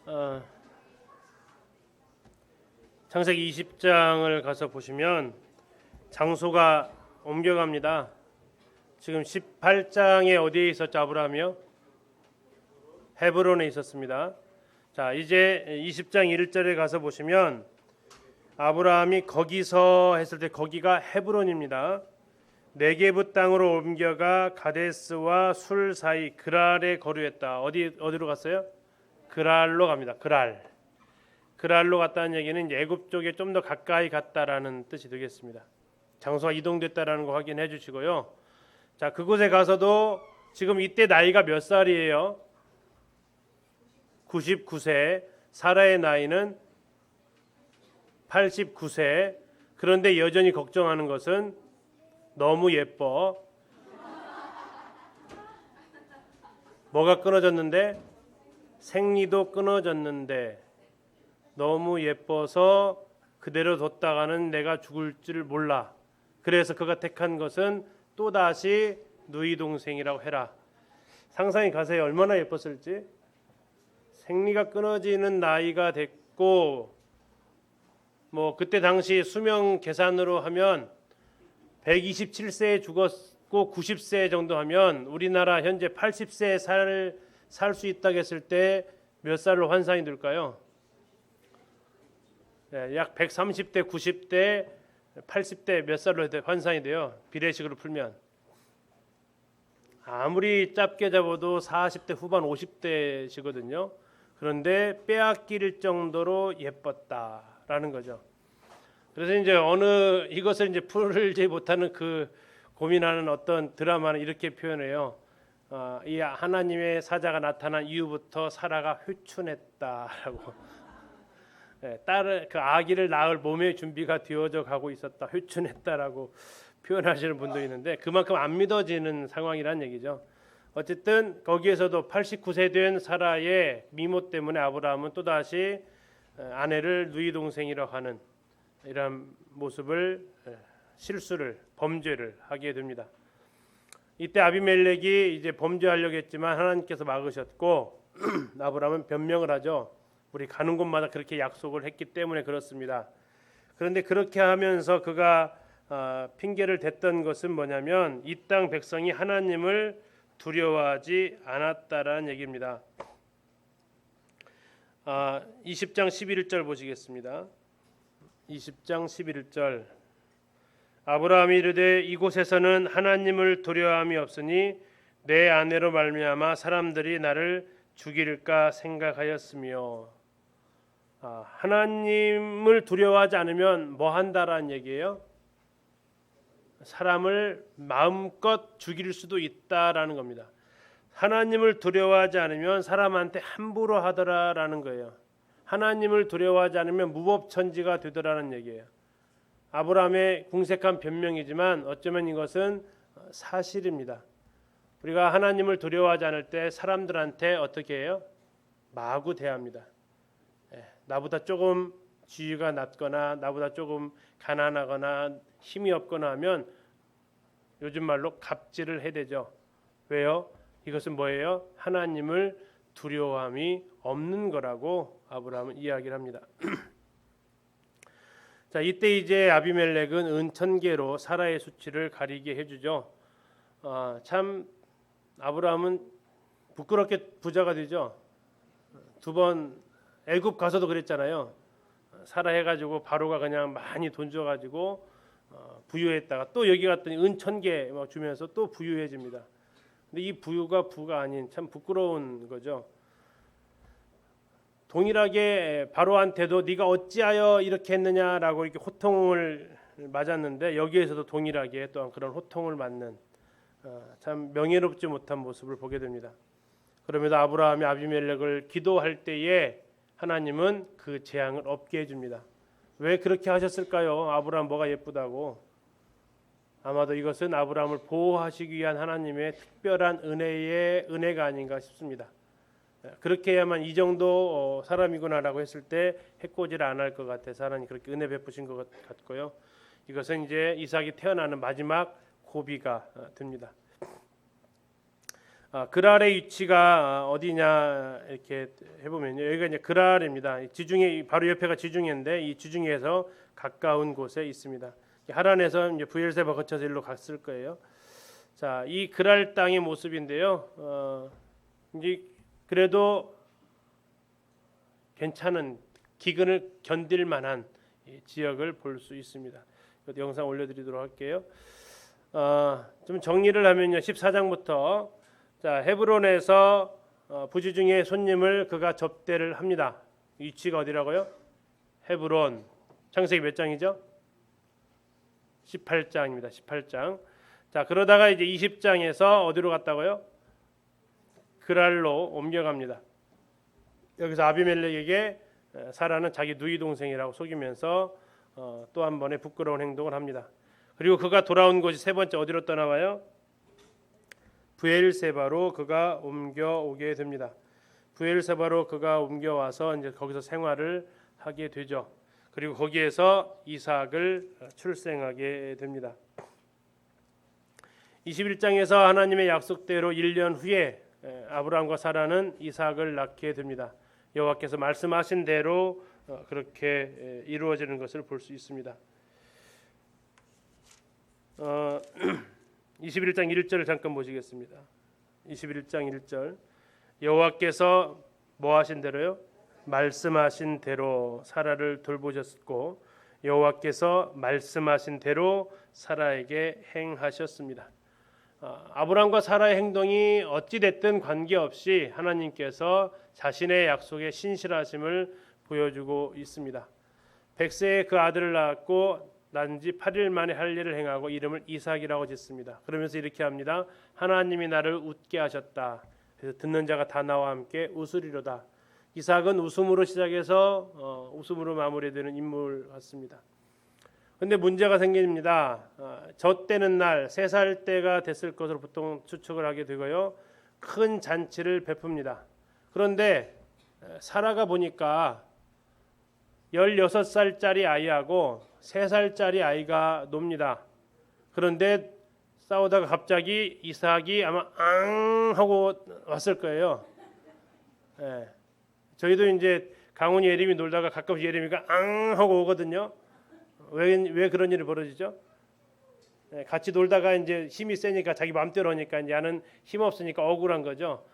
어, 창세기 20장을 가서 보시면 장소가 옮겨갑니다. 지금 18장에 어디에 있었죠? 아브라함이요? 헤브론에 있었습니다. 자, 이제 20장 1절에 가서 보시면 아브라함이 거기서 했을 때 거기가 헤브론입니다. 네게브 땅으로 옮겨가 가데스와 술 사이 그랄에 거류했다. 어디로 갔어요? 그랄로 갑니다. 그랄로 갔다는 얘기는 애굽 쪽에 좀 더 가까이 갔다라는 뜻이 되겠습니다. 장소가 이동됐다라는 거 확인해 주시고요. 자, 그곳에 가서도 지금 이때 나이가 몇 살이에요? 99세. 사라의 나이는 89세. 그런데 여전히 걱정하는 것은 너무 예뻐. 뭐가 끊어졌는데? 생리도 끊어졌는데 너무 예뻐서 그대로 뒀다가는 내가 죽을 줄 몰라. 그래서 그가 택한 것은 또다시 누이 동생이라고 해라. 상상이 가세요. 얼마나 예뻤을지. 생리가 끊어지는 나이가 됐고, 뭐 그때 당시 수명 계산으로 하면 127세에 죽었고 90세 정도 하면 우리나라 현재 80세에 살 수 있다고 했을 때 몇 살로 환산이 될까요? 약 130대, 90대, 80대 몇 살로 환산이 돼요. 비례식으로 풀면. 아무리 짧게 잡아도 40대 후반 50대시거든요. 그런데 빼앗길 정도로 예뻤다라는 거죠. 그래서 이제 이것을 이제 풀지 못하는 그 고민하는 어떤 드라마는 이렇게 표현해요. 이 하나님의 사자가 나타난 이후부터 사라가 회춘했다라고. 그 아기를 낳을 몸의 준비가 되어져 가고 있었다, 회춘했다라고 표현하시는 분도 있는데 그만큼 안 믿어지는 상황이란 얘기죠. 어쨌든 거기에서도 89세 된 사라의 미모 때문에 아브라함은 또다시 아내를 누이 동생이라고 하는 이런 모습을 범죄를 하게 됩니다. 이때 아비멜렉이 이제 범죄하려고 했지만 하나님께서 막으셨고 아브라함은 변명을 하죠. 우리 가는 곳마다 그렇게 약속을 했기 때문에 그렇습니다. 그런데 그렇게 하면서 그가 핑계를 댔던 것은 뭐냐면 이 땅 백성이 하나님을 두려워하지 않았다라는 얘기입니다. 20장 11절 보시겠습니다. 20장 11절 아브라함이 이르되 이곳에서는 하나님을 두려워함이 없으니 내 아내로 말미암아 사람들이 나를 죽일까 생각하였으며 하나님을 두려워하지 않으면 뭐 한다라는 얘기예요? 사람을 마음껏 죽일 수도 있다라는 겁니다. 하나님을 두려워하지 않으면 사람한테 함부로 하더라라는 거예요. 하나님을 두려워하지 않으면 무법천지가 되더라는 얘기예요. 아브라함의 궁색한 변명이지만 어쩌면 이것은 사실입니다. 우리가 하나님을 두려워하지 않을 때 사람들한테 어떻게 해요? 마구 대합니다. 나보다 조금 지위가 낮거나 나보다 조금 가난하거나 힘이 없거나 하면 요즘 말로 갑질을 해대죠. 왜요? 이것은 뭐예요? 하나님을 두려워함이 없는 거라고 아브라함은 이야기를 합니다. 자, 이때 이제 아비멜렉은 은천계로 사라의 수치를 가리게 해주죠. 참 아브라함은 부끄럽게 부자가 되죠. 두 번 애굽 가서도 그랬잖아요. 사라 해가지고 바로가 그냥 많이 돈 줘가지고 부유했다가 또 여기 갔더니 은천계 막 주면서 또 부유해집니다. 근데 이 부유가 부가 아닌 참 부끄러운 거죠. 동일하게 바로한테도 네가 어찌하여 이렇게 했느냐라고 이렇게 호통을 맞았는데 여기에서도 동일하게 또한 그런 호통을 맞는 참 명예롭지 못한 모습을 보게 됩니다. 그럼에도 아브라함이 아비멜렉을 기도할 때에 하나님은 그 재앙을 없게 해줍니다. 왜 그렇게 하셨을까요? 아브라함 뭐가 예쁘다고? 아마도 이것은 아브라함을 보호하시기 위한 하나님의 특별한 은혜가 아닌가 싶습니다. 그렇게 해야만 이 정도 사람이구나라고 했을 때 해코지를 안 할 것 같아서 하나님 그렇게 은혜 베푸신 것 같고요. 이것은 이제 이삭이 태어나는 마지막 고비가 됩니다. 그랄의 위치가 어디냐 이렇게 해보면요, 여기가 이제 그랄입니다. 지중해 바로 옆에가 지중해인데 이 지중해에서 가까운 곳에 있습니다. 하란에서 이제 브엘세바 거쳐서 일로 갔을 거예요. 자, 이 그랄 땅의 모습인데요. 이제 그래도 괜찮은 기근을 견딜 만한 지역을 볼 수 있습니다. 이것도 영상 올려드리도록 할게요. 좀 정리를 하면요, 14장부터 자, 헤브론에서 부지중의 손님을 그가 접대를 합니다. 위치가 어디라고요? 헤브론. 창세기 몇 장이죠? 18장입니다. 18장. 자, 그러다가 이제 20장에서 어디로 갔다고요? 그랄로 옮겨갑니다. 여기서 아비멜렉에게 사라는 자기 누이 동생이라고 속이면서 또 한 번의 부끄러운 행동을 합니다. 그리고 그가 돌아온 곳이 세 번째 어디로 떠나와요? 브엘세바로 그가 옮겨오게 됩니다. 브엘세바로 그가 옮겨와서 이제 거기서 생활을 하게 되죠. 그리고 거기에서 이삭을 출생하게 됩니다. 21장에서 하나님의 약속대로 1년 후에 아브라함과 사라는 이삭을 낳게 됩니다. 여호와께서 말씀하신 대로 그렇게 이루어지는 것을 볼 수 있습니다. 21장 1절을 잠깐 보시겠습니다. 21장 1절 여호와께서 뭐 하신 대로요? 말씀하신 대로 사라를 돌보셨고 여호와께서 말씀하신 대로 사라에게 행하셨습니다. 아브라함과 사라의 행동이 어찌 됐든 관계없이 하나님께서 자신의 약속에 신실하심을 보여주고 있습니다. 100세에 그 아들을 낳았고 난 지 8일 만에 할 일을 행하고 이름을 이삭이라고 짓습니다. 그러면서 이렇게 합니다. 하나님이 나를 웃게 하셨다. 그래서 듣는 자가 다 나와 함께 웃으리로다. 이삭은 웃음으로 시작해서 웃음으로 마무리되는 인물 같습니다. 그런데 문제가 생깁니다. 젖되는 날 3살 때가 됐을 것으로 보통 추측을 하게 되고요. 큰 잔치를 베풉니다. 그런데 사라가 보니까 16살짜리 아이하고 3살짜리 아이가 놉니다. 그런데 싸우다가 갑자기 이삭이 아마 앙 하고 왔을 거예요. 예. 저희도 이제 강훈이 예림이 놀다가 가끔씩 예림이가 앙 하고 오거든요. 왜 그런 일이 벌어지죠? 예, 같이 놀다가 이제 힘이 세니까 자기 마음대로 하니까 이제 나는 힘 없으니까 억울한 거죠.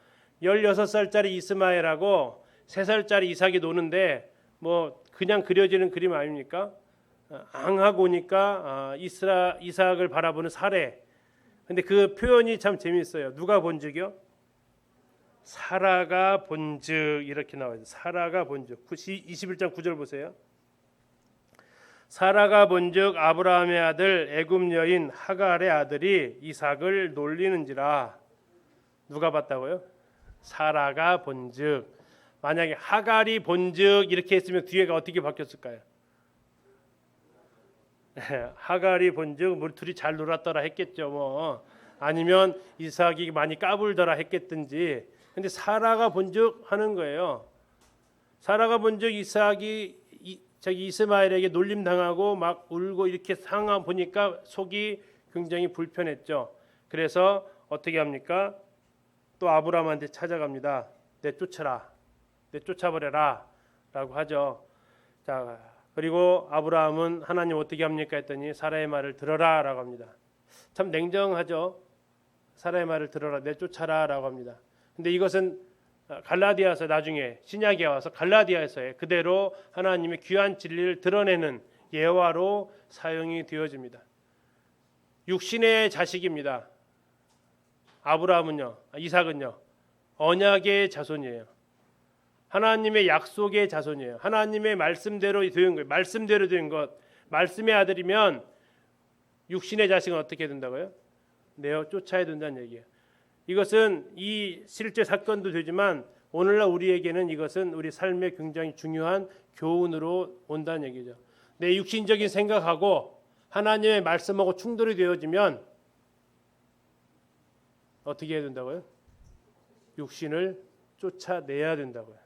16살짜리 이스마엘하고 3살짜리 이삭이 노는데 뭐 그냥 그려지는 그림 아닙니까? 앙하고 오니까 이삭을 바라보는 사례. 근데 그 표현이 참 재미있어요. 누가 본즉이요? 사라가 본즉 이렇게 나와요. 사라가 본즉. 21장 9절 보세요. 사라가 본즉 아브라함의 아들 애굽 여인 하갈의 아들이 이삭을 놀리는지라. 누가 봤다고요? 사라가 본즉. 만약에 하갈이 본즉 이렇게 했으면 뒤에가 어떻게 바뀌었을까요? 하갈이 본즉 우리 둘이 잘 놀았더라 했겠죠. 뭐 아니면 이삭이 많이 까불더라 했겠든지. 근데 사라가 본즉 하는 거예요. 사라가 본즉 이삭이 자기 이스마엘에게 놀림 당하고 막 울고 이렇게 상황 보니까 속이 굉장히 불편했죠. 그래서 어떻게 합니까? 또 아브라함한테 찾아갑니다. 내쫓아라, 내쫓아버려라 라고 하죠. 자, 그리고 아브라함은 하나님 어떻게 합니까 했더니 사라의 말을 들어라 라고 합니다. 참 냉정하죠. 사라의 말을 들어라, 내쫓아라 라고 합니다. 근데 이것은 갈라디아서 나중에 신약에 와서 갈라디아서에 그대로 하나님의 귀한 진리를 드러내는 예화로 사용이 되어집니다. 육신의 자식입니다. 아브라함은요, 이삭은요, 언약의 자손이에요. 하나님의 약속의 자손이에요. 하나님의 말씀대로 된 거예요. 말씀대로 된 것. 말씀의 아들이면 육신의 자식은 어떻게 된다고요? 내어 쫓아야 된다는 얘기예요. 이것은 이 실제 사건도 되지만 오늘날 우리에게는 이것은 우리 삶에 굉장히 중요한 교훈으로 온다는 얘기죠. 내 육신적인 생각하고 하나님의 말씀하고 충돌이 되어지면 어떻게 해야 된다고요? 육신을 쫓아내야 된다고요.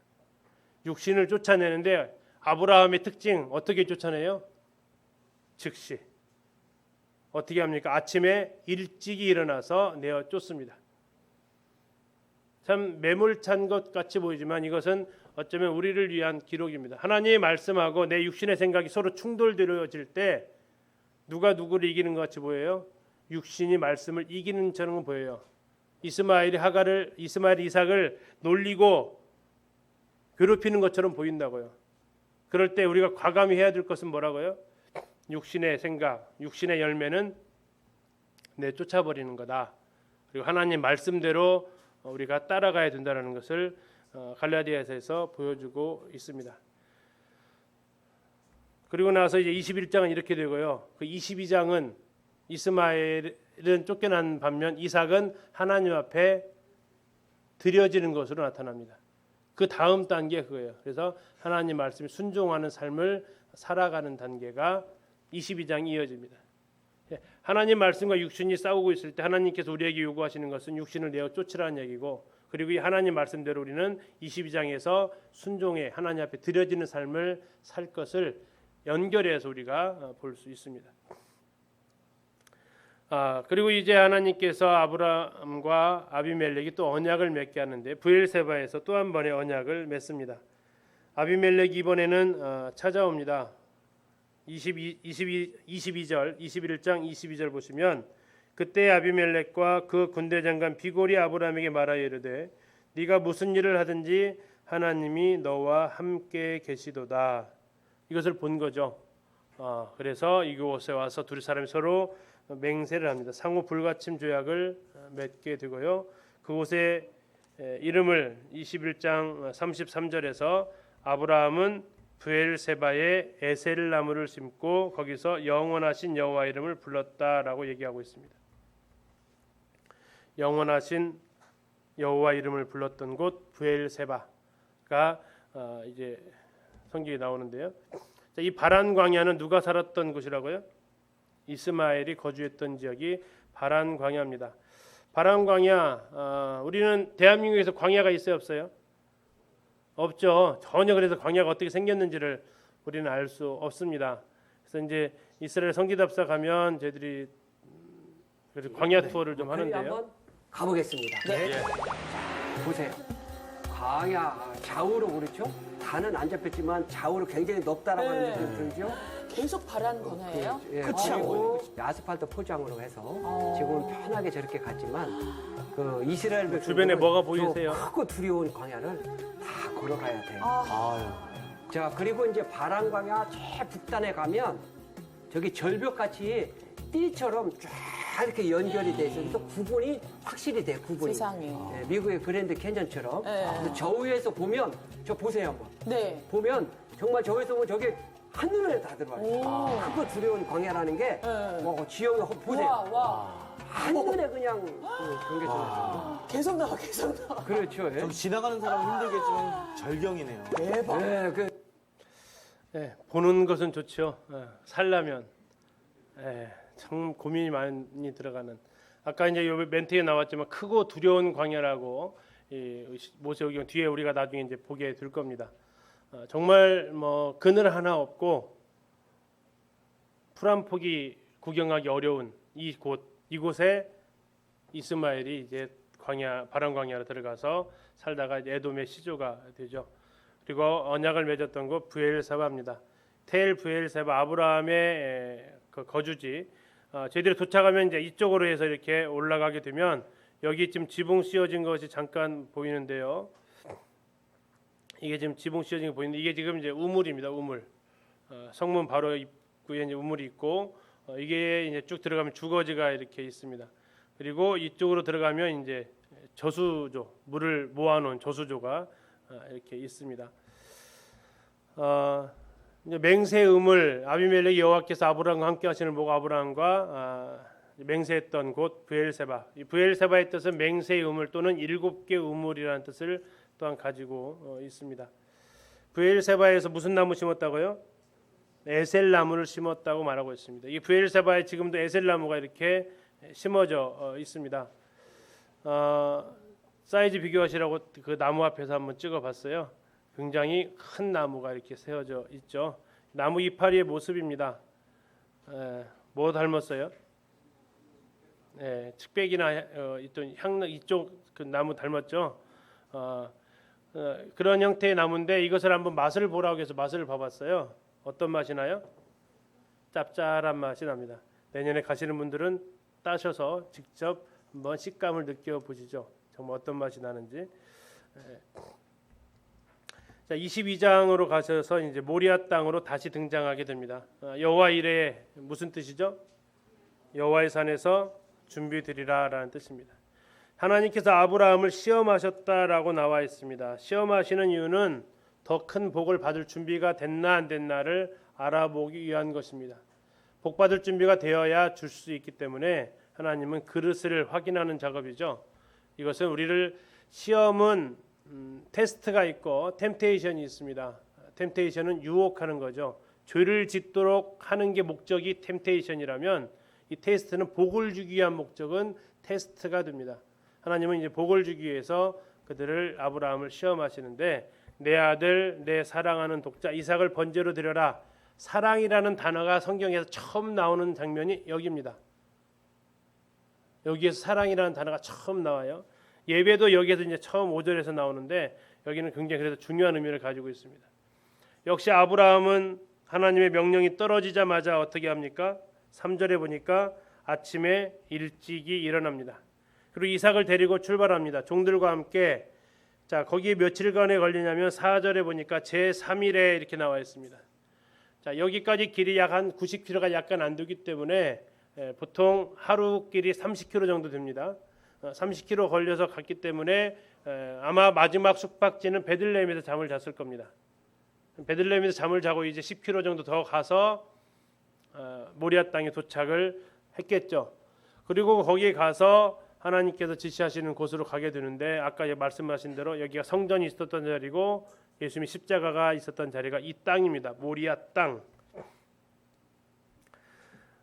육신을 쫓아내는데 아브라함의 특징 어떻게 쫓아내요? 즉시. 어떻게 합니까? 아침에 일찍이 일어나서 내어 쫓습니다. 참 매몰찬 것 같이 보이지만 이것은 어쩌면 우리를 위한 기록입니다. 하나님의 말씀하고 내 육신의 생각이 서로 충돌되어질 때 누가 누구를 이기는 것 같이 보여요? 육신이 말씀을 이기는 저는 보여요. 이스마엘이 이삭을 놀리고 괴롭히는 것처럼 보인다고요. 그럴 때 우리가 과감히 해야 될 것은 뭐라고요? 육신의 생각, 육신의 열매는 내쫓아버리는 거다. 그리고 하나님 말씀대로 우리가 따라가야 된다는 것을 갈라디아서에서 보여주고 있습니다. 그리고 나서 이제 21장은 이렇게 되고요. 그 22장은 이스마엘은 쫓겨난 반면 이삭은 하나님 앞에 드려지는 것으로 나타납니다. 그 다음 단계 그거예요. 그래서 하나님 말씀에 순종하는 삶을 살아가는 단계가 22장이 이어집니다. 하나님 말씀과 육신이 싸우고 있을 때 하나님께서 우리에게 요구하시는 것은 육신을 내어 쫓으라는 얘기고, 그리고 이 하나님 말씀대로 우리는 22장에서 순종해 하나님 앞에 드려지는 삶을 살 것을 연결해서 우리가 볼 수 있습니다. 그리고 이제 하나님께서 아브라함과 아비멜렉이 또 언약을 맺게 하는데 브엘세바에서 또 한 번의 언약을 맺습니다. 아비멜렉이 이번에는 찾아옵니다. 21장 22절 보시면, 그때 아비멜렉과 그 군대 장관 비골이 아브라함에게 말하여 이르되 네가 무슨 일을 하든지 하나님이 너와 함께 계시도다. 이것을 본 거죠. 그래서 이곳에 와서 두 사람이 서로 맹세를 합니다. 상호 불가침 조약을 맺게 되고요. 그곳에 이름을 21장 33절에서 아브라함은 브엘세바에 에셀 나무를 심고 거기서 영원하신 여호와 이름을 불렀다라고 얘기하고 있습니다. 영원하신 여호와 이름을 불렀던 곳 브엘세바가 이제 성경에 나오는데요. 이 바란 광야는 누가 살았던 곳이라고요? 이스마엘이 거주했던 지역이 바란 광야입니다. 바란 광야, 우리는 대한민국에서 광야가 있어요, 없어요? 없죠. 전혀. 그래서 광야가 어떻게 생겼는지를 우리는 알 수 없습니다. 그래서 이제 이스라엘 성기답사 가면 저희들이 광야 투어를 좀 하는데요. 한번 가보겠습니다. 네. 자, 보세요. 광야 좌우로 그렇죠? 단은 안 잡혔지만 좌우로 굉장히 높다라고 하는 네. 느낌이 들죠? 계속 바란 거네요. 예, 그리고 아스팔트 포장으로 해서 지금은 편하게 저렇게 갔지만 그 이스라엘 백성들은 주변에 뭐가 보이세요? 크고 두려운 광야를 다 걸어가야 돼요. 아, 자, 그리고 이제 바란 광야 제 북단에 가면 저기 절벽같이 띠처럼 쫙 이렇게 연결이 돼 있어서 구분이 확실히 돼, 구분이. 세상에. 예, 미국의 그랜드 캐년처럼. 네. 그래서 저 위에서 보면, 저 보세요 한번. 네. 보면 정말 저 위에서 보면 저게 한눈에 다 들어와요. 오. 크고 두려운 광야라는 게 네. 지형을 한번 보세요. 와. 한눈에 그냥 경계선에서. 계속 나와, 계속 나와. 그렇죠. 예? 저기 지나가는 사람은 힘들겠지만 절경이네요. 대박. 예, 보는 것은 좋죠. 살려면 참 고민이 많이 들어가는. 아까 이제 요 멘트에 나왔지만 크고 두려운 광야라고 이 모세오경 뒤에 우리가 나중에 이제 보게 될 겁니다. 정말 뭐 그늘 하나 없고 풀 한 폭이 구경하기 어려운 이곳에 이스마엘이 이제 바란 광야로 들어가서 살다가 에돔의 시조가 되죠. 그리고 언약을 맺었던 곳 브엘세바입니다. 텔 브엘세바, 아브라함의 그 거주지. 저희들이 도착하면 이제 이쪽으로 해서 이렇게 올라가게 되면 여기 지금 지붕 씌워진 것이 잠깐 보이는데요. 이게 지금 지붕 씌워진 게 보이는데 이게 지금 이제 우물입니다. 우물. 성문 바로 입구에 이제 우물이 있고 이게 이제 쭉 들어가면 주거지가 이렇게 있습니다. 그리고 이쪽으로 들어가면 이제 저수조, 물을 모아놓은 저수조가 이렇게 있습니다. 이제 맹세의 우물, 아비멜렉 여호와께서 아브라함과 함께 하시는 보고 아브라함과 맹세했던 곳 브엘세바. 이 브엘세바의 뜻은 맹세의 우물 또는 7개 우물이라는 뜻을 또한 가지고 있습니다. 브엘세바에서 무슨 나무 심었다고요? 에셀 나무를 심었다고 말하고 있습니다. 이 브엘세바에 지금도 에셀 나무가 이렇게 심어져 있습니다. 사이즈 비교하시라고 그 나무 앞에서 한번 찍어봤어요. 굉장히 큰 나무가 이렇게 세워져 있죠. 나무 이파리의 모습입니다. 뭐 닮았어요? 측백이나 있던 향 이쪽 그 나무 닮았죠. 그런 형태의 나무인데 이것을 한번 맛을 보라고 해서 맛을 봐봤어요. 어떤 맛이 나요? 짭짤한 맛이 납니다. 내년에 가시는 분들은 따셔서 직접 한번 식감을 느껴보시죠. 정말 어떤 맛이 나는지. 자, 22장으로 가셔서 이제 모리아 땅으로 다시 등장하게 됩니다. 여호와 이레 무슨 뜻이죠? 여호와의 산에서 준비 드리라라는 뜻입니다. 하나님께서 아브라함을 시험하셨다라고 나와 있습니다. 시험하시는 이유는 더 큰 복을 받을 준비가 됐나 안 됐나를 알아보기 위한 것입니다. 복 받을 준비가 되어야 줄 수 있기 때문에 하나님은 그릇을 확인하는 작업이죠. 이것은 우리를 시험은 테스트가 있고 템테이션이 있습니다. 템테이션은 유혹하는 거죠. 죄를 짓도록 하는 게 목적이 템테이션이라면 이 테스트는 복을 주기 위한 목적은 테스트가 됩니다. 하나님은 이제 복을 주기 위해서 그들을 아브라함을 시험하시는데 내 아들 내 사랑하는 독자 이삭을 번제로 드려라. 사랑이라는 단어가 성경에서 처음 나오는 장면이 여기입니다. 여기에서 사랑이라는 단어가 처음 나와요. 예배도 여기에서 이제 처음 5절에서 나오는데 여기는 굉장히 그래서 중요한 의미를 가지고 있습니다. 역시 아브라함은 하나님의 명령이 떨어지자마자 어떻게 합니까? 3절에 보니까 아침에 일찍이 일어납니다. 그리고 이삭을 데리고 출발합니다. 종들과 함께. 자, 거기에 며칠간에 걸리냐면 4절에 보니까 제3일에 이렇게 나와 있습니다. 자, 여기까지 길이 약 한 90km가 약간 안 되기 때문에 보통 하루 길이 30km 정도 됩니다. 30km 걸려서 갔기 때문에 아마 마지막 숙박지는 베들레헴에서 잠을 잤을 겁니다. 베들레헴에서 잠을 자고 이제 10km 정도 더 가서 모리아 땅에 도착을 했겠죠. 그리고 거기에 가서 하나님께서 지시하시는 곳으로 가게 되는데 아까 말씀하신 대로 여기가 성전이 있었던 자리고 예수님의 십자가가 있었던 자리가 이 땅입니다. 모리아 땅.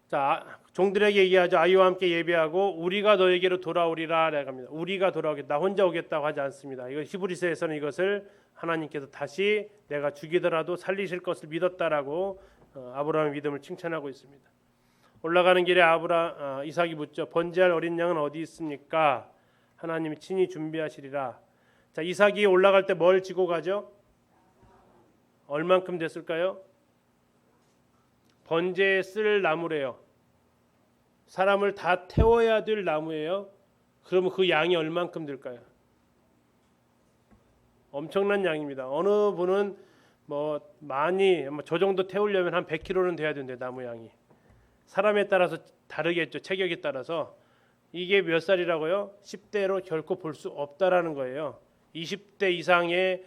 자, 종들에게 얘기하죠. 아이와 함께 예배하고 우리가 너에게로 돌아오리라 라고 합니다. 우리가 돌아오겠다. 나 혼자 오겠다고 하지 않습니다. 이거 히브리서에서는 이것을 하나님께서 다시 내가 죽이더라도 살리실 것을 믿었다라고 아브라함의 믿음을 칭찬하고 있습니다. 올라가는 길에 이삭이 묻죠. 번제할 어린 양은 어디 있습니까? 하나님이 친히 준비하시리라. 자, 이삭이 올라갈 때 뭘 지고 가죠? 얼만큼 됐을까요? 번제에 쓸 나무래요. 사람을 다 태워야 될 나무예요. 그러면 그 양이 얼만큼 될까요? 엄청난 양입니다. 어느 분은 많이 저 정도 태우려면 한 100kg는 돼야 된대 나무 양이. 사람에 따라서 다르겠죠. 체격에 따라서. 이게 몇 살이라고요? 10대로 결코 볼 수 없다라는 거예요. 20대 이상의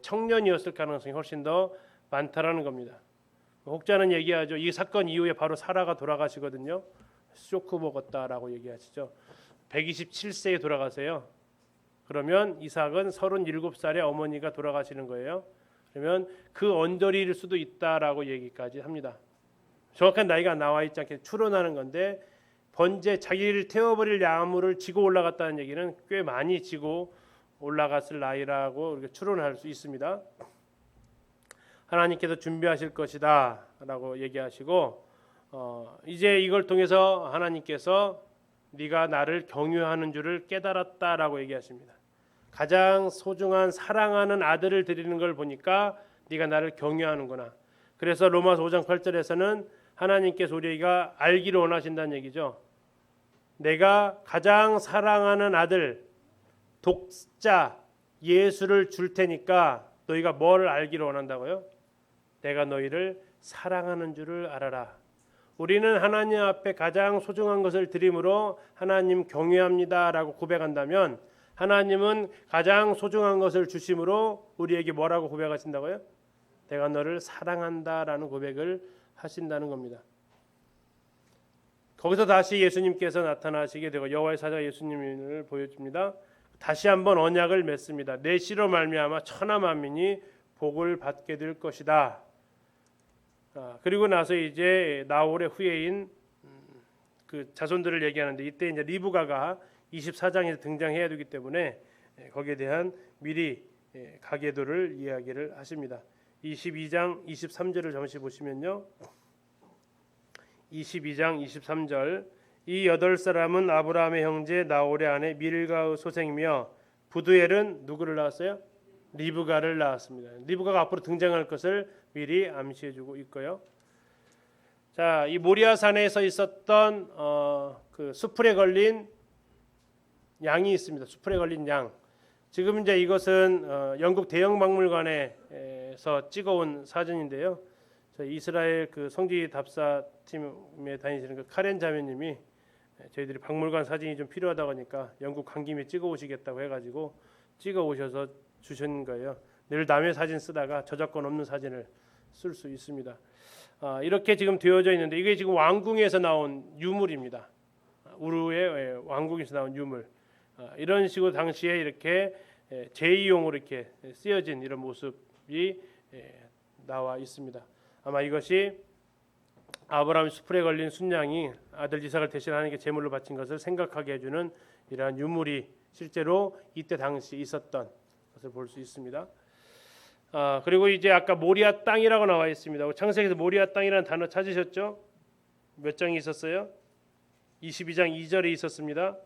청년이었을 가능성이 훨씬 더 많다라는 겁니다. 혹자는 얘기하죠. 이 사건 이후에 바로 사라가 돌아가시거든요. 쇼크 먹었다라고 얘기하시죠. 127세에 돌아가세요. 그러면 이삭은 37살에 어머니가 돌아가시는 거예요. 그러면 그 언저리일 수도 있다라고 얘기까지 합니다. 정확한 나이가 나와 있지 않게 추론하는 건데 번제 자기를 태워버릴 나무를 지고 올라갔다는 얘기는 꽤 많이 지고 올라갔을 나이라고 우리가 추론할 수 있습니다. 하나님께서 준비하실 것이다 라고 얘기하시고 이제 이걸 통해서 하나님께서 네가 나를 경유하는 줄을 깨달았다라고 얘기하십니다. 가장 소중한 사랑하는 아들을 드리는 걸 보니까 네가 나를 경유하는구나. 그래서 로마서 5장 8절에서는 하나님께서 우리가 알기를 원하신다는 얘기죠. 내가 가장 사랑하는 아들 독자 예수를 줄 테니까 너희가 뭘 알기를 원한다고요? 내가 너희를 사랑하는 줄을 알아라. 우리는 하나님 앞에 가장 소중한 것을 드림으로 하나님 경외합니다라고 고백한다면 하나님은 가장 소중한 것을 주심으로 우리에게 뭐라고 고백하신다고요? 내가 너를 사랑한다라는 고백을 하신다는 겁니다. 거기서 다시 예수님께서 나타나시게 되고 여호와의 사자가 예수님을 보여줍니다. 다시 한번 언약을 맺습니다. 내 씨로 말미암아 천하 만민이 복을 받게 될 것이다. 그리고 나서 이제 나홀의 후예인 그 자손들을 얘기하는데 이때 이제 리브가가 24장에서 등장해야 되기 때문에 거기에 대한 미리 가계도를 이야기를 하십니다. 22장 23절을 잠시 보시면요. 22장 23절 이 8사람은 아브라함의 형제 나홀의 아내 밀가의 소생이며 부두엘은 누구를 낳았어요? 리브가를 낳았습니다. 리브가가 앞으로 등장할 것을 미리 암시해주고 있고요. 자, 이 모리아산에서 있었던 그 수풀에 걸린 양이 있습니다. 수풀에 걸린 양. 지금 이제 이것은 영국 대형박물관에서 찍어온 사진인데요. 저희 이스라엘 그 성지 답사팀에 다니시는 그 카렌 자매님이 저희들이 박물관 사진이 좀 필요하다고 하니까 영국 간 김에 찍어 오시겠다고 해가지고 찍어 오셔서 주신 거예요. 늘 남의 사진 쓰다가 저작권 없는 사진을 쓸 수 있습니다. 이렇게 지금 되어져 있는데 이게 지금 왕궁에서 나온 유물입니다. 우르의 왕궁에서 나온 유물. 이런 식으로 당시에 이렇게 제이용으로 이렇게 쓰여진 이런 모습이 나와 있습니다. 아마 이것이 아브라함 수풀에 걸린 순양이 아들 이삭을 대신 하나님께 제물로 바친 것을 생각하게 해주는 이러한 유물이 실제로 이때 당시 있었던 것을 볼 수 있습니다. 그리고 이제 아까 모리아 땅이라고 나와 있습니다. 창세기에서 모리아 땅이라는 단어 찾으셨죠? 몇 장이 있었어요? 22장 2절에 있었습니다.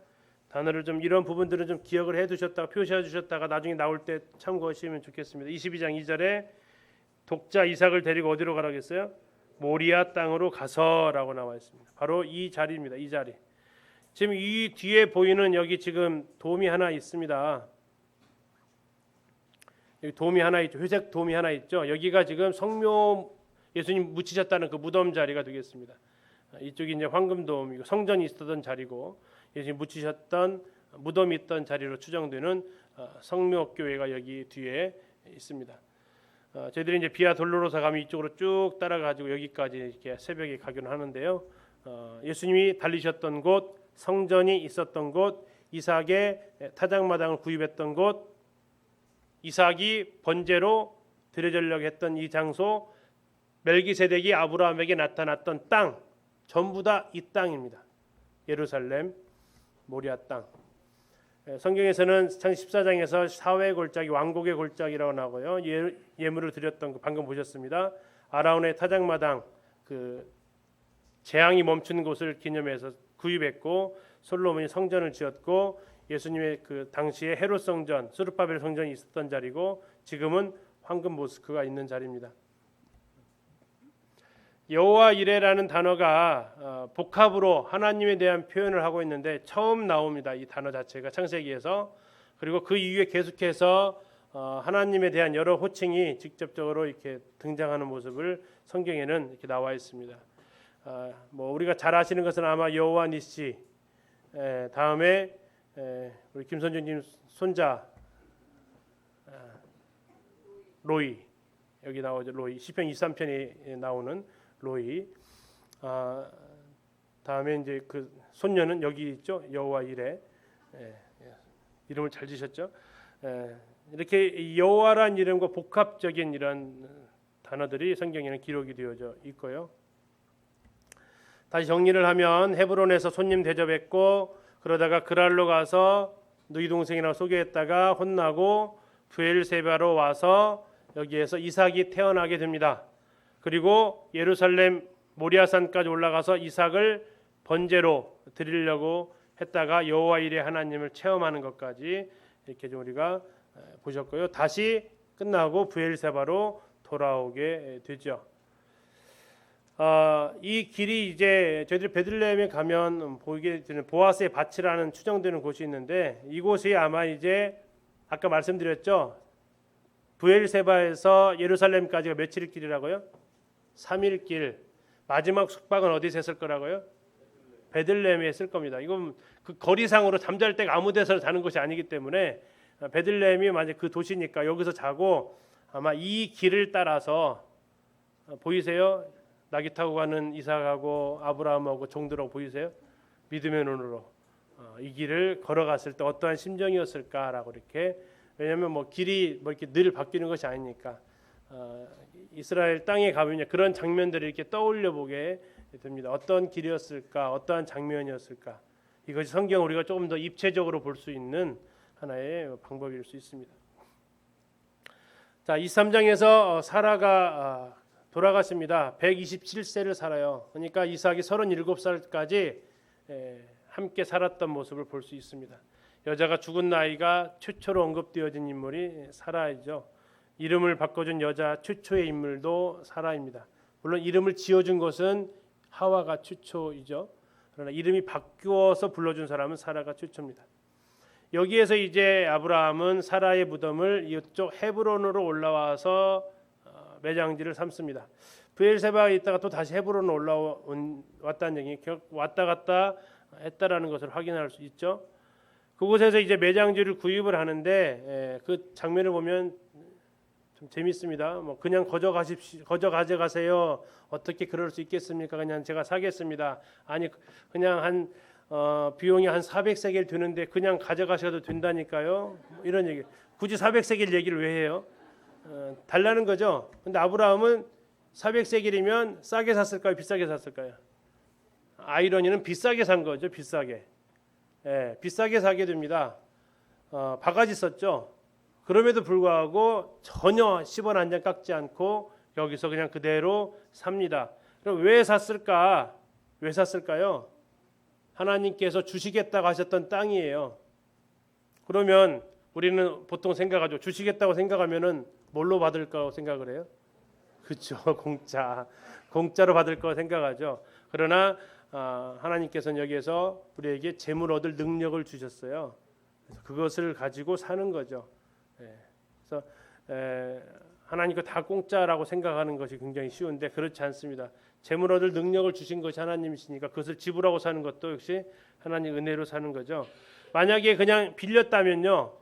단어를 좀 이런 부분들은 좀 기억을 해두셨다가 표시해 주셨다가 나중에 나올 때 참고하시면 좋겠습니다. 22장 2절에 독자 이삭을 데리고 어디로 가라고 했어요? 모리아 땅으로 가서라고 나와 있습니다. 바로 이 자리입니다. 이 자리. 지금 이 뒤에 보이는 여기 지금 돔이 하나 있습니다. 여기 돔이 하나 있죠. 회색 돔이 하나 있죠. 여기가 지금 성묘 예수님 묻히셨다는 그 무덤 자리가 되겠습니다. 이쪽이 이제 황금돔이고 성전이 있었던 자리고 예수님 묻히셨던 무덤이 있던 자리로 추정되는 성묘교회가 여기 뒤에 있습니다. 저희들이 이제 비아 돌로로사 가면 이쪽으로 쭉 따라가지고 여기까지 이렇게 새벽에 가기는 하는데요. 예수님이 달리셨던 곳, 성전이 있었던 곳, 이삭의 타작마당을 구입했던 곳, 이삭이 번제로 드려지려고 했던 이 장소, 멜기세덱이 아브라함에게 나타났던 땅, 전부 다 이 땅입니다. 예루살렘, 모리아 땅. 성경에서는 장 14장에서 사회 골짜기, 왕국의 골짜기라고 나오고요. 예물을 드렸던 거 방금 보셨습니다. 아라운의 타작마당, 그 재앙이 멈춘 곳을 기념해서 구입했고, 솔로몬이 성전을 지었고, 예수님의 그 당시에 헤롯 성전, 스룹바벨 성전이 있었던 자리고, 지금은 황금 모스크가 있는 자리입니다. 여호와 이레라는 단어가 복합으로 하나님에 대한 표현을 하고 있는데 처음 나옵니다. 이 단어 자체가 창세기에서. 그리고 그 이후에 계속해서 하나님에 대한 여러 호칭이 직접적으로 이렇게 등장하는 모습을 성경에는 이렇게 나와 있습니다. 뭐 우리가 잘 아시는 것은 아마 여호와 니시, 다음에 우리 김선주님 손자 로이, 여기 나오죠. 로이, 시편 23편에 나오는 로이. 다음에 이제 그 손녀는 여기 있죠. 여호와 이레. 이름을 잘 지셨죠. 이렇게 여호와란 이름과 복합적인 이런 단어들이 성경에는 기록이 되어져 있고요. 다시 정리를 하면 헤브론에서 손님 대접했고, 그러다가 그랄로 가서 너희 동생이라고 소개했다가 혼나고 브엘세바로 와서 여기에서 이삭이 태어나게 됩니다. 그리고 예루살렘 모리아산까지 올라가서 이삭을 번제로 드리려고 했다가 여호와 이레 하나님을 체험하는 것까지 이렇게 좀 우리가 보셨고요. 다시 끝나고 브엘세바로 돌아오게 되죠. 이 길이 이제 저희들이 베들레헴에 가면 보이게 되는 보아스의 밭이라는 추정되는 곳이 있는데, 이곳이 아마 이제 아까 말씀드렸죠. 브엘세바에서 예루살렘까지가 며칠 길이라고요? 3일 길. 마지막 숙박은 어디서 했을 거라고요? 베들레헴에 했을 겁니다. 이건 그 거리상으로 잠잘 때가 아무 데서 자는 것이 아니기 때문에 베들레헴이 만약 그 도시니까 여기서 자고, 아마 이 길을 따라서 보이세요? 나귀 타고 가는 이삭하고 아브라함하고 종들하고 보이세요? 믿음의 눈으로 이 길을 걸어갔을 때 어떠한 심정이었을까라고 이렇게. 왜냐하면 뭐 길이 뭐 이렇게 늘 바뀌는 것이 아니니까 이스라엘 땅에 가면 그런 장면들을 이렇게 떠올려 보게 됩니다. 어떤 길이었을까, 어떠한 장면이었을까. 이것이 성경 우리가 조금 더 입체적으로 볼 수 있는 하나의 방법일 수 있습니다. 자, 23장에서 사라가 돌아가십니다. 127세를 살아요. 그러니까 이삭이 37살까지 함께 살았던 모습을 볼 수 있습니다. 여자가 죽은 나이가 최초로 언급되어진 인물이 사라이죠. 이름을 바꿔준 여자 최초의 인물도 사라입니다. 물론 이름을 지어준 것은 하와가 최초이죠. 그러나 이름이 바뀌어서 불러준 사람은 사라가 최초입니다. 여기에서 이제 아브라함은 사라의 무덤을 이쪽 헤브론으로 올라와서 매장지를 삼습니다. 브엘세바에 있다가 또 다시 헤브론으로 왔다는 얘기, 왔다 갔다 했다라는 것을 확인할 수 있죠. 그곳에서 이제 매장지를 구입을 하는데 그 장면을 보면 좀 재밌습니다. 뭐 그냥 거저 가져가세요. 어떻게 그럴 수 있겠습니까? 그냥 제가 사겠습니다. 아니 그냥 한 비용이 한 400세겔 드는데 그냥 가져가셔도 된다니까요. 뭐 이런 얘기. 굳이 400세겔 얘기를 왜 해요? 달라는 거죠. 근데 아브라함은 400세겔이면 싸게 샀을까요? 비싸게 샀을까요? 아이러니는 비싸게 산 거죠. 비싸게. 비싸게 사게 됩니다. 바가지 썼죠. 그럼에도 불구하고 전혀 10원 한 장 깎지 않고 여기서 그냥 그대로 삽니다. 그럼 왜 샀을까? 왜 샀을까요? 하나님께서 주시겠다고 하셨던 땅이에요. 그러면 우리는 보통 생각하죠. 주시겠다고 생각하면은 뭘로 받을 거 생각을 해요? 그렇죠. 공짜로 받을 거 생각하죠. 그러나 하나님께서는 여기에서 우리에게 재물 얻을 능력을 주셨어요. 그래서 그것을 가지고 사는 거죠. 그래서 하나님 거 다 공짜라고 생각하는 것이 굉장히 쉬운데 그렇지 않습니다. 재물 얻을 능력을 주신 것이 하나님이시니까 그것을 지불하고 사는 것도 역시 하나님 은혜로 사는 거죠. 만약에 그냥 빌렸다면요,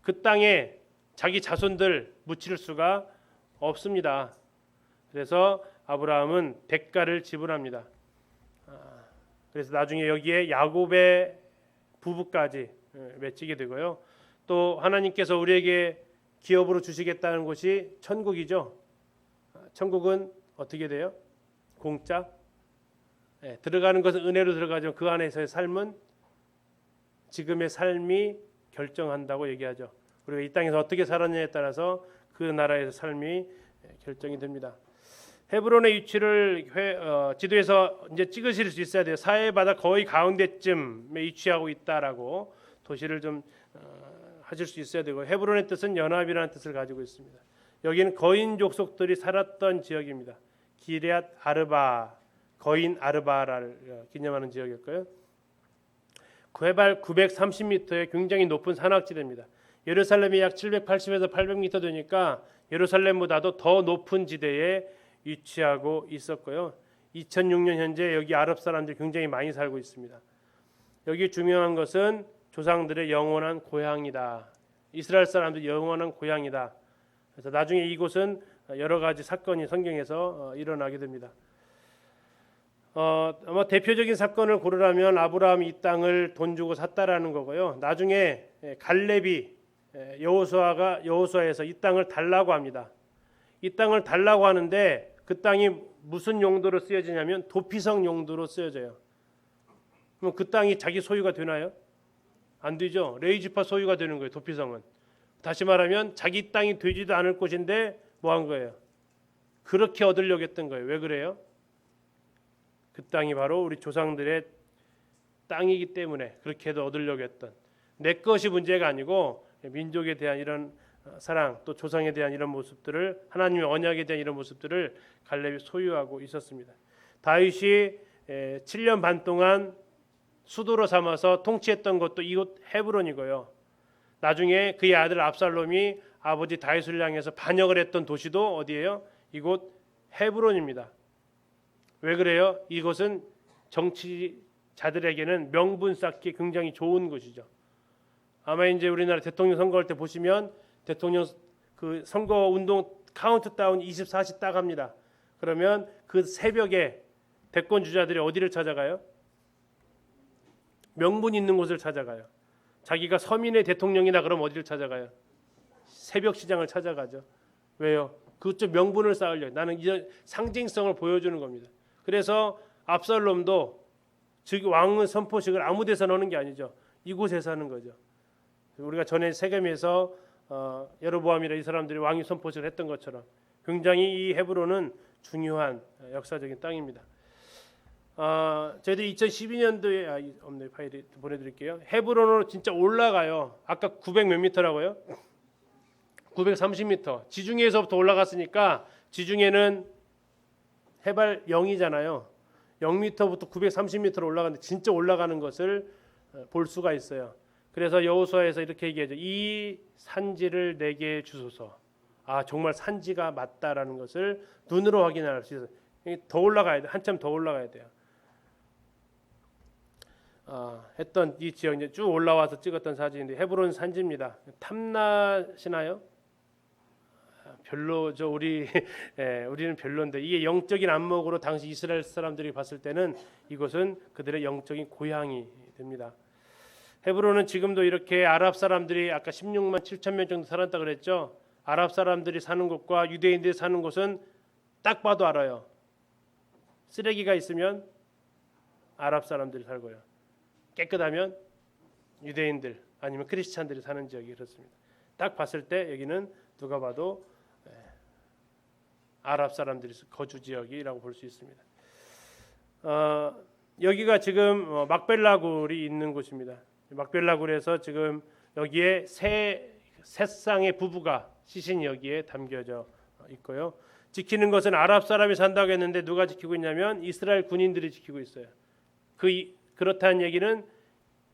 그 땅에 자기 자손들 묻힐 수가 없습니다. 그래서 아브라함은 대가를 지불합니다. 그래서 나중에 여기에 야곱의 부부까지 맺히게 되고요. 또 하나님께서 우리에게 기업으로 주시겠다는 곳이 천국이죠. 천국은 어떻게 돼요? 공짜? 들어가는 것은 은혜로 들어가죠. 그 안에서의 삶은 지금의 삶이 결정한다고 얘기하죠. 우리가 이 땅에서 어떻게 살았냐에 따라서 그 나라에서 삶이 결정이 됩니다. 헤브론의 위치를 지도에서 이제 찍으실 수 있어야 돼요. 사해 바다 거의 가운데쯤에 위치하고 있다라고 도시를 좀 하실 수 있어야 되고, 헤브론의 뜻은 연합이라는 뜻을 가지고 있습니다. 여기는 거인 족속들이 살았던 지역입니다. 기럇 아르바, 거인 아르바를 기념하는 지역일까요? 해발 930m의 굉장히 높은 산악지대입니다. 예루살렘이 약 780에서 800m 되니까 예루살렘보다도 더 높은 지대에 위치하고 있었고요. 2006년 현재 여기 아랍 사람들이 굉장히 많이 살고 있습니다. 여기 중요한 것은 조상들의 영원한 고향이다. 이스라엘 사람들의 영원한 고향이다. 그래서 나중에 이곳은 여러 가지 사건이 성경에서 일어나게 됩니다. 아마 대표적인 사건을 고르라면 아브라함이 이 땅을 돈 주고 샀다라는 거고요. 나중에 갈렙이 여호수아에서 이 땅을 달라고 합니다. 이 땅을 달라고 하는데 그 땅이 무슨 용도로 쓰여지냐면 도피성 용도로 쓰여져요. 그럼 그 땅이 자기 소유가 되나요? 안 되죠. 레위지파 소유가 되는 거예요. 도피성은. 다시 말하면 자기 땅이 되지도 않을 곳인데 뭐 한 거예요? 그렇게 얻으려고 했던 거예요. 왜 그래요? 그 땅이 바로 우리 조상들의 땅이기 때문에 그렇게 해도 얻으려고 했던, 내 것이 문제가 아니고 민족에 대한 이런 사랑, 또 조상에 대한 이런 모습들을, 하나님의 언약에 대한 이런 모습들을 갈렙이 소유하고 있었습니다. 다윗이 7년 반 동안 수도로 삼아서 통치했던 것도 이곳 헤브론이고요. 나중에 그의 아들 압살롬이 아버지 다윗을 향해서 반역을 했던 도시도 어디예요? 이곳 헤브론입니다. 왜 그래요? 이곳은 정치자들에게는 명분 쌓기 굉장히 좋은 곳이죠. 아마 이제 우리나라 대통령 선거할 때 보시면 대통령 그 선거 운동 카운트다운 24시 딱 합니다. 그러면 그 새벽에 대권 주자들이 어디를 찾아가요? 명분 있는 곳을 찾아가요. 자기가 서민의 대통령이다 그러면 어디를 찾아가요? 새벽 시장을 찾아가죠. 왜요? 그쪽 명분을 쌓으려고. 나는 이런 상징성을 보여주는 겁니다. 그래서 압살롬도 즉 왕의 선포식을 아무 데서나 하는 게 아니죠. 이곳에서 하는 거죠. 우리가 전에 세겜에서 여로보암이라 이 사람들이 왕위 선포식을 했던 것처럼 굉장히 이 헤브론은 중요한 역사적인 땅입니다. 저희들이 2012년도에 없네 파일이 보내드릴게요. 헤브론으로 진짜 올라가요. 아까 900 몇 미터라고요? 930m. 지중해에서부터 올라갔으니까 지중해는 해발 0이잖아요. 0m부터 930m로 올라가는데 진짜 올라가는 것을 볼 수가 있어요. 그래서 여호수아에서 이렇게 얘기하죠. 이 산지를 내게 주소서. 정말 산지가 맞다라는 것을 눈으로 확인할 수 있어요. 더 올라가야 돼. 한참 더 올라가야 돼요. 했던 이 지역 이제 쭉 올라와서 찍었던 사진인데 헤브론 산지입니다. 탐나시나요? 별로죠. 우리는 별론데 이게 영적인 안목으로 당시 이스라엘 사람들이 봤을 때는 이곳은 그들의 영적인 고향이 됩니다. 헤브론은 지금도 이렇게 아랍 사람들이 아까 16만 7천 명 정도 살았다 그랬죠. 아랍 사람들이 사는 곳과 유대인들이 사는 곳은 딱 봐도 알아요. 쓰레기가 있으면 아랍 사람들이 살고요. 깨끗하면 유대인들 아니면 크리스찬들이 사는 지역이 그렇습니다. 딱 봤을 때 여기는 누가 봐도 아랍 사람들이 거주 지역이라고 볼 수 있습니다. 여기가 지금 막벨라굴이 있는 곳입니다. 막벨라굴에서 지금 여기에 세 쌍의 부부가 시신이 여기에 담겨져 있고요. 지키는 것은 아랍 사람이 산다고 했는데 누가 지키고 있냐면 이스라엘 군인들이 지키고 있어요. 그렇다는 얘기는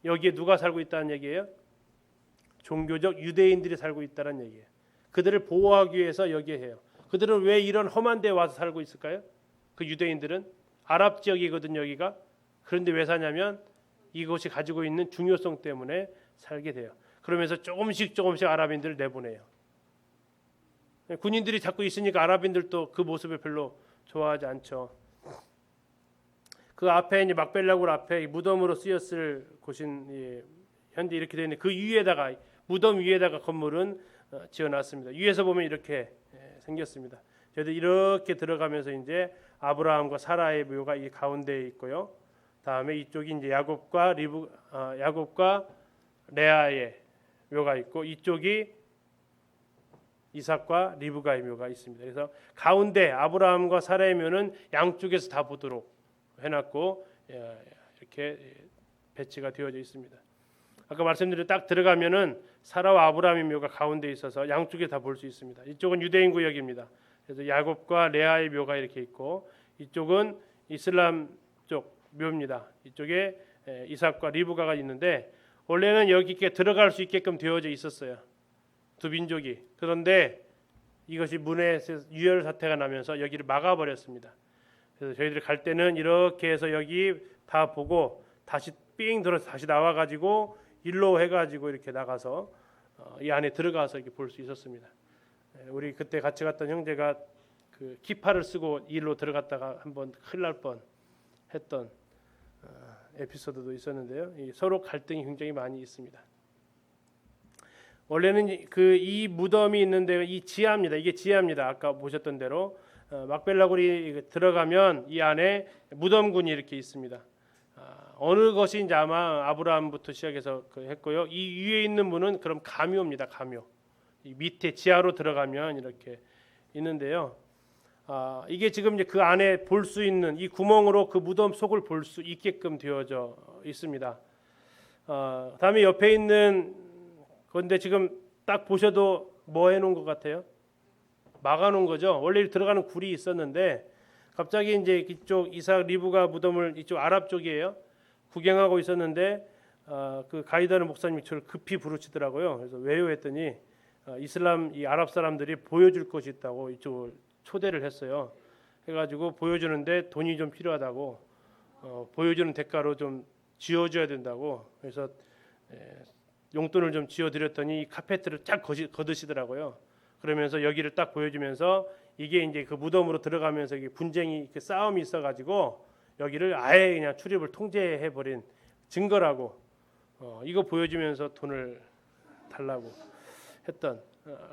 여기에 누가 살고 있다는 얘기예요? 종교적 유대인들이 살고 있다는 얘기예요. 그들을 보호하기 위해서 여기에 해요. 그들은 왜 이런 험한 데에 와서 살고 있을까요? 그 유대인들은 아랍 지역이거든요, 여기가. 그런데 왜 사냐면 이곳이 가지고 있는 중요성 때문에 살게 돼요. 그러면서 조금씩 아랍인들을 내보내요. 군인들이 자꾸 있으니까 아랍인들도 그 모습을 별로 좋아하지 않죠. 그 앞에 이제 막벨라굴 앞에 무덤으로 쓰였을 곳인 현재 이렇게 되어 있는 그 위에다가 무덤 위에다가 건물은 지어놨습니다. 위에서 보면 이렇게 생겼습니다. 저희들 이렇게 들어가면서 이제 아브라함과 사라의 묘가 이 가운데에 있고요. 다음에 이쪽이 이제 야곱과 레아의 묘가 있고 이쪽이 이삭과 리브가의 묘가 있습니다. 그래서 가운데 아브라함과 사라의 묘는 양쪽에서 다 보도록 해놨고 이렇게 배치가 되어져 있습니다. 아까 말씀드린 딱 들어가면은 사라와 아브라함의 묘가 가운데 있어서 양쪽에 다 볼 수 있습니다. 이쪽은 유대인 구역입니다. 그래서 야곱과 레아의 묘가 이렇게 있고 이쪽은 이슬람 쪽 묘입니다. 이쪽에 이삭과 리브가가 있는데 원래는 여기 이렇게 들어갈 수 있게끔 되어져 있었어요. 두 민족이. 그런데 이것이 문에서 유혈 사태가 나면서 여기를 막아버렸습니다. 그래서 저희들이 갈 때는 이렇게 해서 여기 다 보고 다시 삥 들어서 다시 나와가지고 일로 해가지고 이렇게 나가서 이 안에 들어가서 이렇게 볼 수 있었습니다. 우리 그때 같이 갔던 형제가 그 키파를 쓰고 일로 들어갔다가 한번 큰일 날 뻔 했던 에피소드도 있었는데요. 서로 갈등이 굉장히 많이 있습니다. 원래는 이 무덤이 있는 데가 이 지하입니다. 이게 지하입니다. 아까 보셨던 대로 막벨라굴이 들어가면 이 안에 무덤군이 이렇게 있습니다. 어느 것이 이제 아마 아브라함부터 시작해서 했고요. 이 위에 있는 문은 그럼 가묘입니다. 가묘. 이 밑에 지하로 들어가면 이렇게 있는데요. 이게 지금 이제 그 안에 볼 수 있는 이 구멍으로 그 무덤 속을 볼 수 있게끔 되어져 있습니다. 다음에 옆에 있는 건데 지금 딱 보셔도 뭐 해놓은 것 같아요? 막아놓은 거죠. 원래 들어가는 굴이 있었는데 갑자기 이제 이쪽 이삭 리브가 무덤을 이쪽 아랍 쪽이에요. 구경하고 있었는데 그 가이드하는 목사님이 저를 급히 부르시더라고요. 그래서 왜요 했더니 이슬람 이 아랍 사람들이 보여줄 것이 있다고 이쪽을 초대를 했어요. 해가지고 보여주는데 돈이 좀 필요하다고 보여주는 대가로 좀 지어줘야 된다고 그래서 용돈을 좀 지어드렸더니 이 카페트를 쫙 거두시더라고요. 그러면서 여기를 딱 보여주면서 이게 이제 그 무덤으로 들어가면서 이게 분쟁이 이렇게 싸움이 있어가지고 여기를 아예 그냥 출입을 통제해 버린 증거라고 이거 보여주면서 돈을 달라고 했던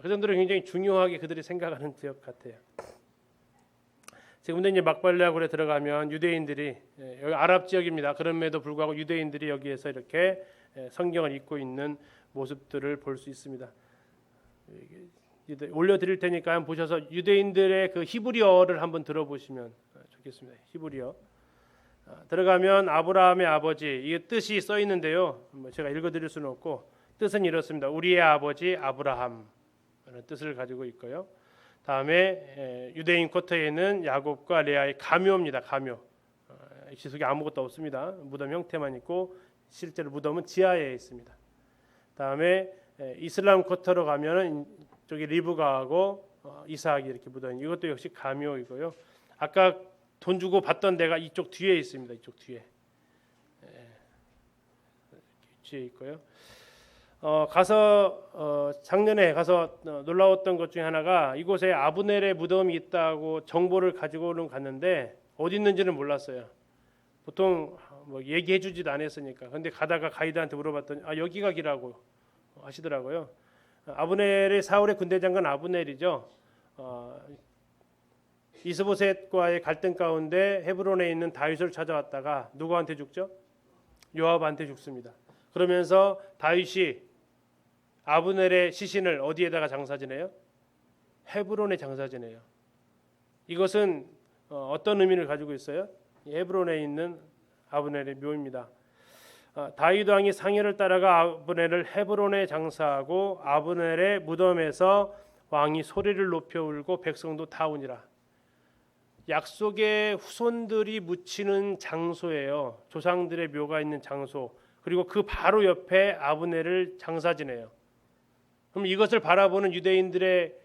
그 정도로 굉장히 중요하게 그들이 생각하는 지역 같아요. 지금도 이제 막발라굴에 들어가면 유대인들이 여기 아랍 지역입니다. 그럼에도 불구하고 유대인들이 여기에서 이렇게 성경을 읽고 있는 모습들을 볼 수 있습니다. 올려드릴 테니까 한번 보셔서 유대인들의 그 히브리어를 한번 들어보시면 좋겠습니다. 히브리어 들어가면 아브라함의 아버지 이게 뜻이 써 있는데요. 뭐 제가 읽어드릴 수는 없고 뜻은 이렇습니다. 우리의 아버지 아브라함 라는 뜻을 가지고 있고요. 다음에 유대인 쿼터에는 야곱과 레아의 가묘입니다. 가묘. 지속에 아무것도 없습니다. 무덤 형태만 있고 실제로 무덤은 지하에 있습니다. 다음에 이슬람 쿼터로 가면은 저기 리브가하고 이삭이 이렇게 묻어 있는 이것도 역시 가묘이고요. 아까 돈 주고 받던 데가 이쪽 뒤에 있습니다. 이쪽 뒤에 뒤에 있고요. 작년에 가서 놀라웠던 것 중에 하나가 이곳에 아브넬의 무덤이 있다고 정보를 가지고는 갔는데 어디 있는지는 몰랐어요. 보통 뭐 얘기해주지도 않았으니까. 근데 가다가 가이드한테 물어봤더니 여기가 기라고 하시더라고요. 아브넬의 사울의 군대 장관 아브넬이죠. 이스보셋과의 갈등 가운데 헤브론에 있는 다윗을 찾아왔다가 누구한테 죽죠? 요압한테 죽습니다. 그러면서 다윗이 아브넬의 시신을 어디에다가 장사 지내요? 헤브론에 장사 지내요. 이것은 어떤 의미를 가지고 있어요? 헤브론에 있는 아브넬의 묘입니다. 다윗 왕이 상해를 따라가 아브넬을 헤브론에 장사하고 아브넬의 무덤에서 왕이 소리를 높여 울고 백성도 다 우니라. 약속의 후손들이 묻히는 장소예요. 조상들의 묘가 있는 장소. 그리고 그 바로 옆에 아브넬을 장사 지내요. 그럼 이것을 바라보는 유대인들의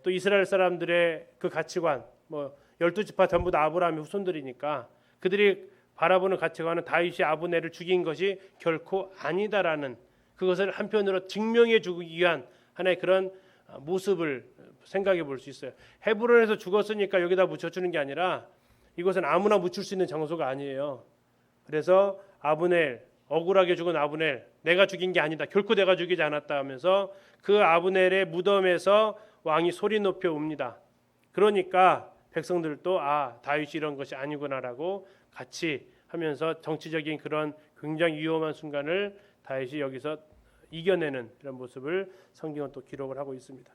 또 이스라엘 사람들의 그 가치관, 뭐 12지파 전부 다 아브라함의 후손들이니까 그들이 바라보는 가치관은 다윗이 아브넬을 죽인 것이 결코 아니다라는 그것을 한편으로 증명해 주기 위한 하나의 그런 모습을 생각해 볼 수 있어요. 헤브론에서 죽었으니까 여기다 묻혀주는 게 아니라 이것은 아무나 묻힐 수 있는 장소가 아니에요. 그래서 아브넬, 억울하게 죽은 아브넬, 내가 죽인 게 아니다. 결코 내가 죽이지 않았다 하면서 그 아브넬의 무덤에서 왕이 소리 높여 웁니다. 그러니까 백성들도 다윗이 이런 것이 아니구나라고 같이 하면서 정치적인 그런 굉장히 위험한 순간을 다윗이 여기서 이겨내는 이런 모습을 성경은 또 기록을 하고 있습니다.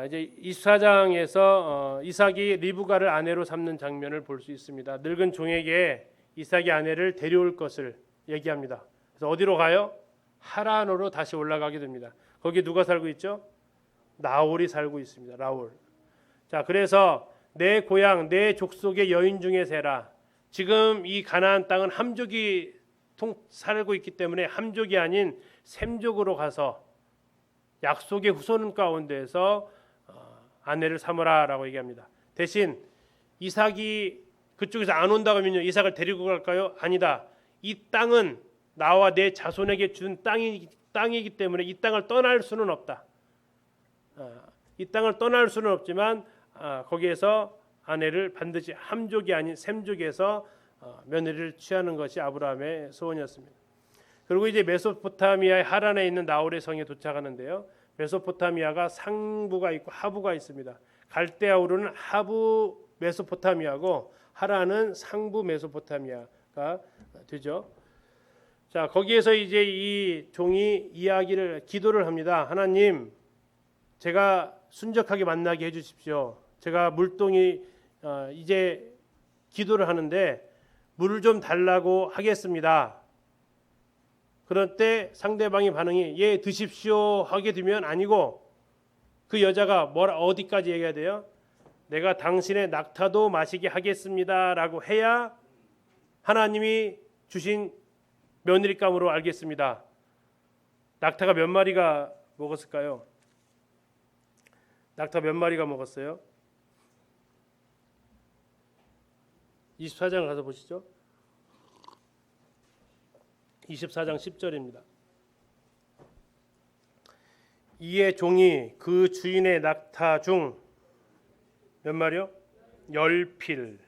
이제 24장에서 이삭이 리브가를 아내로 삼는 장면을 볼 수 있습니다. 늙은 종에게 이삭이 아내를 데려올 것을 얘기합니다. 그래서 어디로 가요? 하란으로 다시 올라가게 됩니다. 거기 누가 살고 있죠? 나홀이 살고 있습니다. 나홀. 자, 그래서 내 고향, 내 족속의 여인 중에 세라. 지금 이 가나안 땅은 함족이 살고 있기 때문에 함족이 아닌 셈족으로 가서 약속의 후손 가운데서 아내를 삼으라라고 얘기합니다. 대신 이삭이 그쪽에서 안 온다고 하면요, 이삭을 데리고 갈까요? 아니다. 이 땅은 나와 내 자손에게 준 땅이기 때문에 이 땅을 떠날 수는 없다. 이 땅을 떠날 수는 없지만 거기에서 아내를 반드시 함족이 아닌 셈족에서 며느리를 취하는 것이 아브라함의 소원이었습니다. 그리고 이제 메소포타미아의 하란에 있는 나홀의 성에 도착하는데요. 메소포타미아가 상부가 있고 하부가 있습니다. 갈대아우르는 하부 메소포타미아고 하란은 상부 메소포타미아가 되죠. 자, 거기에서 이제 이 종이 기도를 합니다. 하나님, 제가 순적하게 만나게 해주십시오. 제가 물동이 이제 기도를 하는데 물을 좀 달라고 하겠습니다. 그럴 때 상대방의 반응이 예 드십시오 하게 되면 아니고 그 여자가 어디까지 얘기해야 돼요? 내가 당신의 낙타도 마시게 하겠습니다라고 해야 하나님이 주신 며느리감으로 알겠습니다. 낙타가 몇 마리가 먹었을까요? 낙타 몇 마리가 먹었어요? 24장 가서 보시죠. 24장 10절입니다. 이에 종이 그 주인의 낙타 중 몇 마리요? 10필.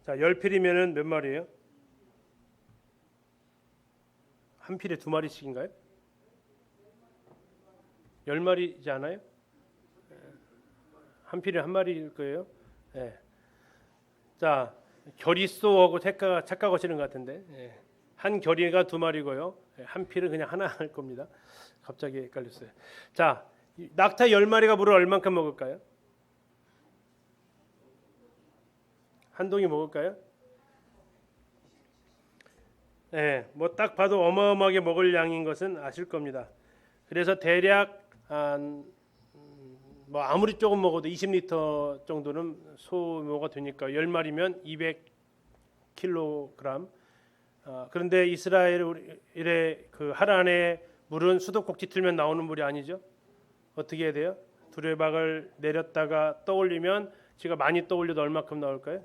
자, 10필이면은 몇 마리예요? 한 필에 2마리씩인가요? 10마리지 않아요? 한 필에 1마리일 거예요. 네. 자, 결의소하고 착각하시는 것 같은데 한 결의가 2마리고요. 한 필은 그냥 하나 할 겁니다. 갑자기 헷갈렸어요. 자, 낙타 10마리가 물을 얼만큼 먹을까요? 한 동이 먹을까요? 네, 뭐 딱 봐도 어마어마하게 먹을 양인 것은 아실 겁니다. 그래서 대략 뭐 아무리 조금 먹어도 20리터 정도는 소모가 되니까 10마리면 200kg. 그런데 이스라엘의 그 하란의 물은 수도꼭지 틀면 나오는 물이 아니죠. 어떻게 해야 돼요? 두레박을 내렸다가 떠올리면 제가 많이 떠올려도 얼마큼 나올까요?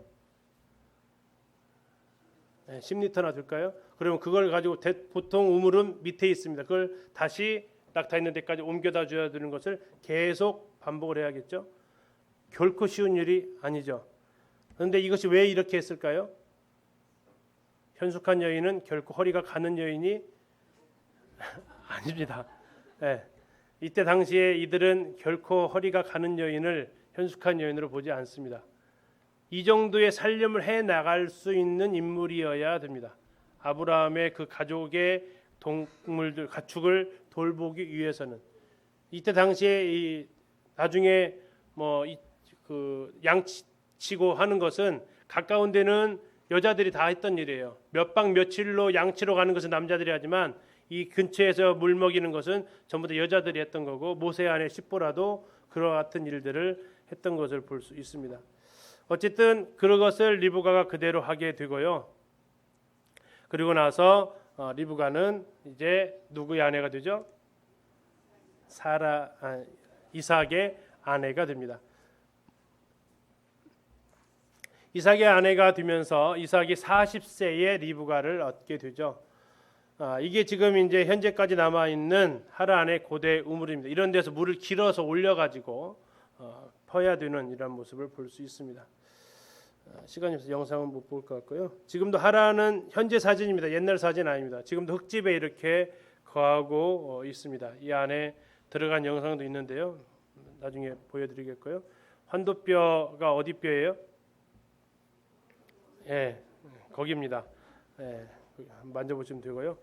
10리터나 될까요? 그러면 그걸 가지고 보통 우물은 밑에 있습니다. 그걸 다시 낙타 있는 데까지 옮겨다 줘야 되는 것을 계속 반복을 해야겠죠. 결코 쉬운 일이 아니죠. 그런데 이것이 왜 이렇게 했을까요? 현숙한 여인은 결코 허리가 가는 여인이 아닙니다. 네. 이때 당시에 이들은 결코 허리가 가는 여인을 현숙한 여인으로 보지 않습니다. 이 정도의 살림을 해 나갈 수 있는 인물이어야 됩니다. 아브라함의 그 가족의 동물들 가축을 돌보기 위해서는 이때 당시에 나중에 그 양치고 하는 것은 가까운 데는 여자들이 다 했던 일이에요. 몇 박 며칠로 양치러 가는 것은 남자들이 하지만 이 근처에서 물 먹이는 것은 전부 다 여자들이 했던 거고 모세 아내 십보라도 그와 같은 일들을 했던 것을 볼 수 있습니다. 어쨌든 그것을 리브가가 그대로 하게 되고요. 그리고 나서 리브가는 이제 누구의 아내가 되죠? 이삭의 아내가 됩니다. 이삭의 아내가 되면서 이삭이 40세에 리브가를 얻게 되죠. 이게 지금 이제 현재까지 남아 있는 하란의 고대 우물입니다. 이런 데서 물을 길어서 올려가지고 퍼야 되는 이런 모습을 볼 수 있습니다. 시간이 없어서 영상은 못 볼 것 같고요. 지금도 하란은 현재 사진입니다. 옛날 사진 아닙니다. 지금도 흙집에 이렇게 거하고 있습니다. 이 안에 들어간 영상도 있는데요. 나중에 보여드리겠고요. 환도뼈가 어디 뼈예요? 거기입니다. 만져보시면 되고요.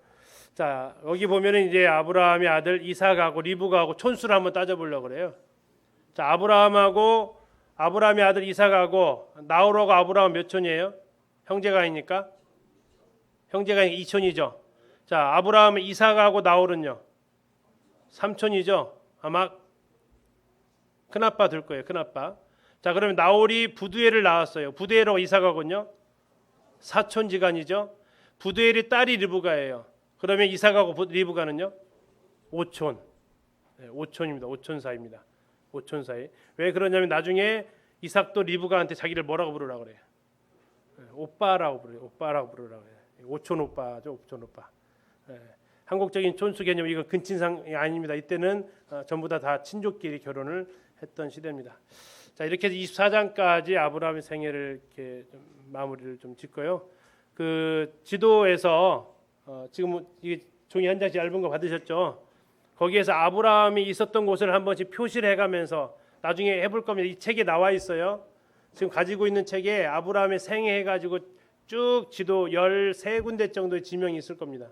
자, 여기 보면은 이제 아브라함의 아들 이삭하고 리브가하고 촌수를 한번 따져보려고 그래요. 자, 아브라함의 아들 이삭하고 나홀하고 아브라함 몇 촌이에요? 형제가이니까 2촌이죠. 자, 아브라함의 이삭하고 나홀은요? 3촌이죠. 아마 큰아빠 될 거예요. 큰아빠. 자, 그러면 나홀이 부두엘을 낳았어요. 부두엘하고 이삭하고는요? 4촌지간이죠. 부두엘이 딸이 리브가예요. 그러면 이삭하고 리브가는요? 5촌. 5촌입니다. 5촌 사이입니다. 5촌 사이. 왜 그러냐면 나중에 이삭도 리브가한테 자기를 뭐라고 부르라고 그래요? 오빠라고 부르요. 오빠라고 부르라고 해요. 5촌 오빠죠. 5촌 오빠. 한국적인 촌수 개념 이건 근친상이 아닙니다. 이때는 전부 다 친족끼리 결혼을 했던 시대입니다. 자, 이렇게 해서 24장까지 아브라함의 생애를 이렇게 좀 마무리를 좀 짓고요. 그 지도에서 지금 이 종이 한 장씩 얇은 거 받으셨죠? 거기에서 아브라함이 있었던 곳을 한 번씩 표시를 해가면서 나중에 해볼 겁니다. 이 책에 나와 있어요. 지금 가지고 있는 책에 아브라함의 생애 해가지고 쭉 지도 13군데 정도의 지명이 있을 겁니다.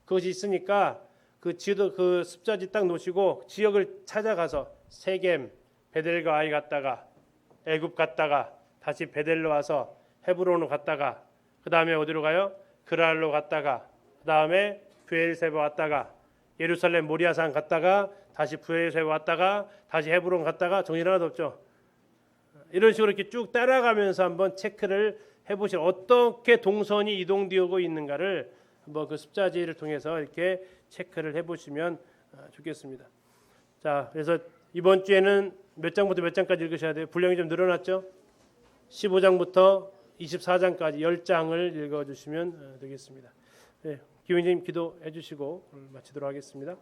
그것이 있으니까 그 지도 그 습자지 딱 놓으시고 지역을 찾아가서 세겜, 베델과 아이 갔다가 애굽 갔다가 다시 베델로 와서 헤브론으로 갔다가 그 다음에 어디로 가요? 그랄로 갔다가 그 다음에 브엘세바 왔다가 예루살렘 모리아산 갔다가 다시 브엘세바 왔다가 다시 헤브론 갔다가 정신 하나도 없죠. 이런 식으로 이렇게 쭉 따라가면서 한번 체크를 해보시면 어떻게 동선이 이동되고 있는가를 한번 그 습자지를 통해서 이렇게 체크를 해보시면 좋겠습니다. 자, 그래서 이번 주에는 몇 장부터 몇 장까지 읽으셔야 돼요? 분량이 좀 늘어났죠? 15장부터 24장까지 10장을 읽어주시면 되겠습니다. 네, 기훈님 기도해 주시고 오늘 마치도록 하겠습니다.